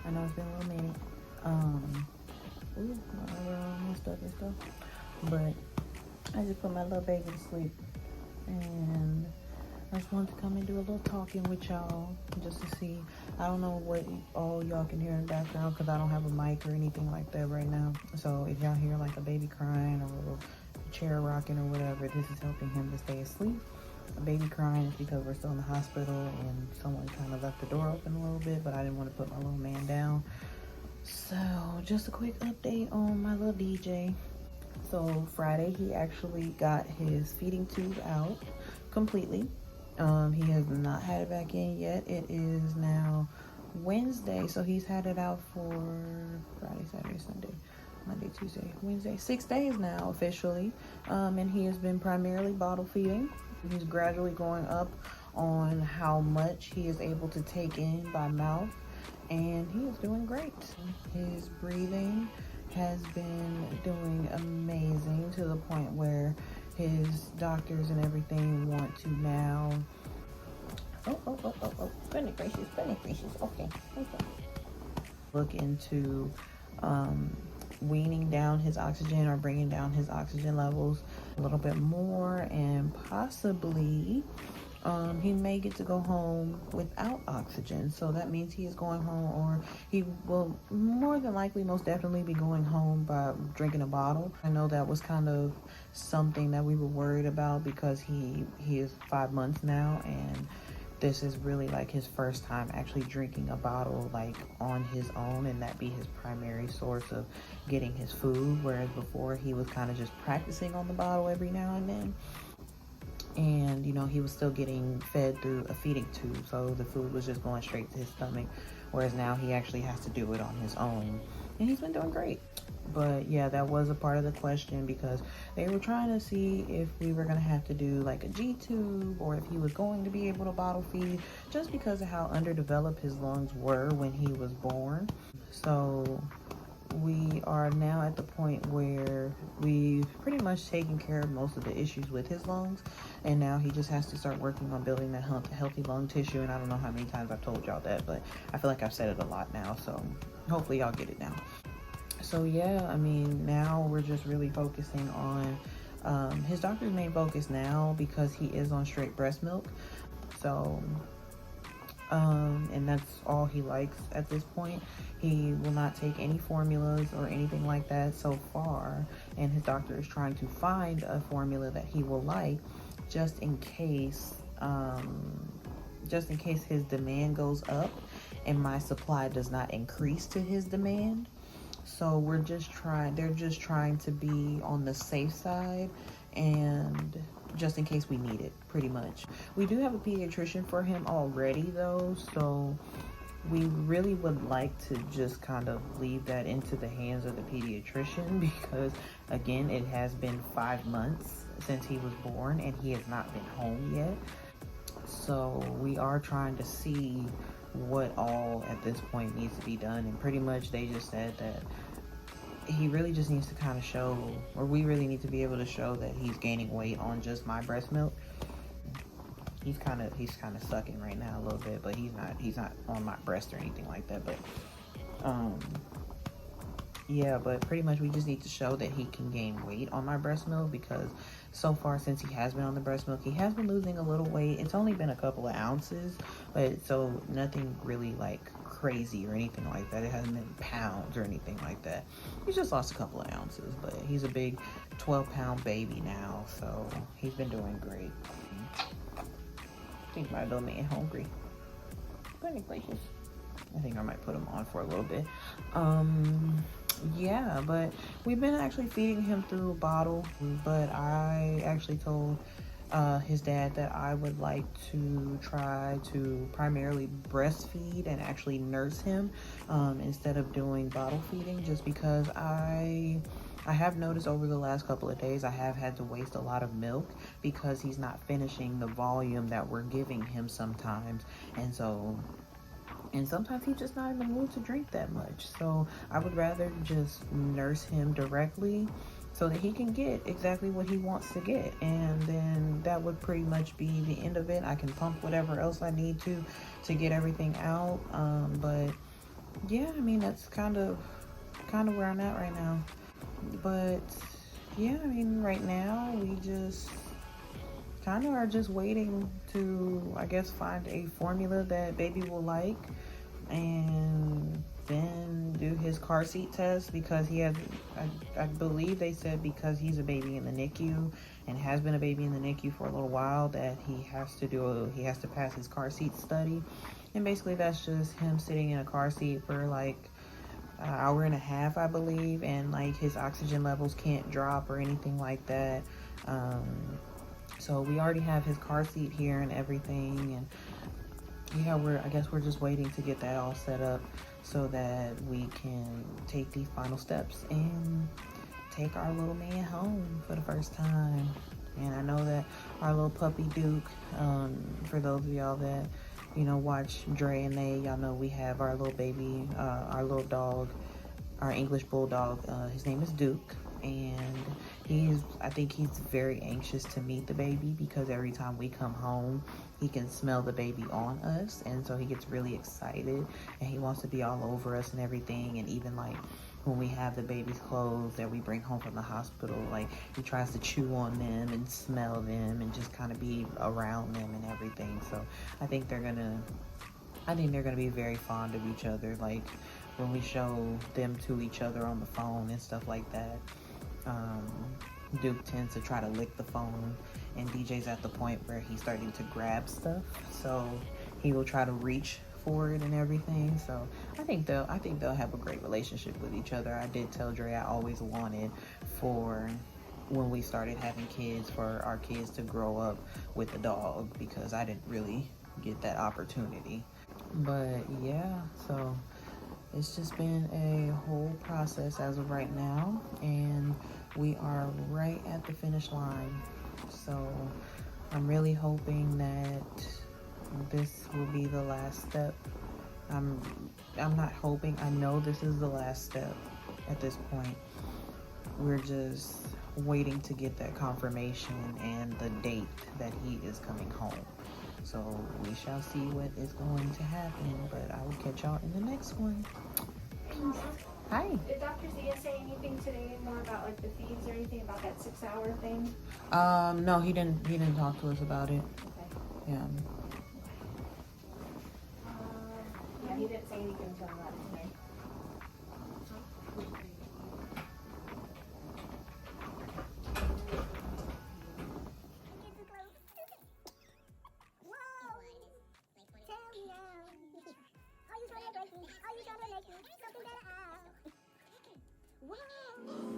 I know it's been a little minute. Ooh, my arm messed up and stuff. But I just put my little baby to sleep. And I just wanted to come and do a little talking with y'all just to see. I don't know what all y'all can hear in the background because I don't have a mic or anything like that right now. So if y'all hear like a baby crying or a little chair rocking or whatever, this is helping him to stay asleep. A baby crying is because we're still in the hospital and someone kind of left the door open a little bit, but I didn't want to put my little man down. So just a quick update on my little DJ. So Friday he actually got his feeding tube out completely. He has not had it back in yet. It is now Wednesday, so he's had it out for Friday, Saturday, Sunday, Monday, Tuesday, Wednesday, 6 days now officially. And he has been primarily bottle feeding. He's gradually going up on how much he is able to take in by mouth, and he is doing great. His breathing has been doing amazing to the point where his doctors and everything want to now goodness gracious, okay, look into weaning down his oxygen or bringing down his oxygen levels a little bit more, and possibly he may get to go home without oxygen. So that means he is going home, or he will more than likely most definitely be going home by drinking a bottle. I know that was kind of something that we were worried about because he is 5 months now, and this is really like his first time actually drinking a bottle like on his own, and that be his primary source of getting his food, whereas before he was kind of just practicing on the bottle every now and then. And you know, he was still getting fed through a feeding tube, so the food was just going straight to his stomach, whereas now he actually has to do it on his own, and he's been doing great. But yeah, that was a part of the question because they were trying to see if we were going to have to do like a G tube or if he was going to be able to bottle feed, just because of how underdeveloped his lungs were when he was born. So we are now at the point where we've pretty much taken care of most of the issues with his lungs, and now he just has to start working on building that healthy lung tissue. And I don't know how many times I've told y'all that, but I feel like I've said it a lot now, so hopefully y'all get it now. So yeah, I mean, now we're just really focusing on his doctor's main focus now, because he is on straight breast milk. So and that's all he likes at this point. He will not take any formulas or anything like that so far, and his doctor is trying to find a formula that he will like, just in case his demand goes up and my supply does not increase to his demand. So they're just trying to be on the safe side, and just in case we need it, pretty much. We do have a pediatrician for him already though, so we really would like to just kind of leave that into the hands of the pediatrician, because again, it has been 5 months since he was born and he has not been home yet. So we are trying to see what all at this point needs to be done, and pretty much they just said that he really just needs to kind of show, or we really need to be able to show, that he's gaining weight on just my breast milk. He's kind of sucking right now a little bit, but he's not on my breast or anything like that. But yeah, but pretty much we just need to show that he can gain weight on my breast milk, because so far since he has been on the breast milk, he has been losing a little weight. It's only been a couple of ounces, but so nothing really like crazy or anything like that. It hasn't been pounds or anything like that. He's just lost a couple of ounces, but he's a big 12-pound baby now, so he's been doing great. I think my little man hungry. Goodness gracious. I think I might put him on for a little bit. Yeah, but we've been actually feeding him through a bottle, but I actually told his dad that I would like to try to primarily breastfeed and actually nurse him instead of doing bottle feeding, just because I have noticed over the last couple of days I have had to waste a lot of milk because he's not finishing the volume that we're giving him sometimes, and sometimes he's just not in the mood to drink that much. So I would rather just nurse him directly so that he can get exactly what he wants to get, and then that would pretty much be the end of it. I can pump whatever else I need to get everything out, but yeah, I mean, that's kind of where I'm at right now. But yeah, I mean, right now we just kind of are just waiting to, I guess, find a formula that baby will like, and then do his car seat test because he has, I believe they said because he's a baby in the NICU and has been a baby in the NICU for a little while that he has to pass his car seat study. And basically that's just him sitting in a car seat for like an hour and a half, I believe, and like his oxygen levels can't drop or anything like that. So we already have his car seat here and everything, and yeah, I guess we're just waiting to get that all set up so that we can take these final steps and take our little man home for the first time. And I know that our little puppy Duke, for those of y'all that, watch Dre and they, y'all know we have our little baby, our little dog, our English bulldog. His name is Duke, and I think he's very anxious to meet the baby because every time we come home, he can smell the baby on us, and so he gets really excited and he wants to be all over us and everything. And even like when we have the baby's clothes that we bring home from the hospital, like he tries to chew on them and smell them and just kind of be around them and everything. So I think they're gonna be very fond of each other. Like when we show them to each other on the phone and stuff like that, Duke tends to try to lick the phone, and DJ's at the point where he's starting to grab stuff, so he will try to reach for it and everything. So I think they'll have a great relationship with each other. I did tell Dre I always wanted for when we started having kids for our kids to grow up with a dog because I didn't really get that opportunity. But yeah, so it's just been a whole process as of right now, and we are right at the finish line. So I'm really hoping that this will be the last step. I'm not hoping, I know this is the last step at this point. We're just waiting to get that confirmation and the date that he is coming home. So we shall see what is going to happen, but I will catch y'all in the next one. Peace. Hi. Did Dr. Zia say anything today more about like the feeds or anything about that 6-hour thing? No, he didn't talk to us about it. Okay. Yeah. Yeah, he didn't say anything until that today. Are you trying to make me something better out? Whoa!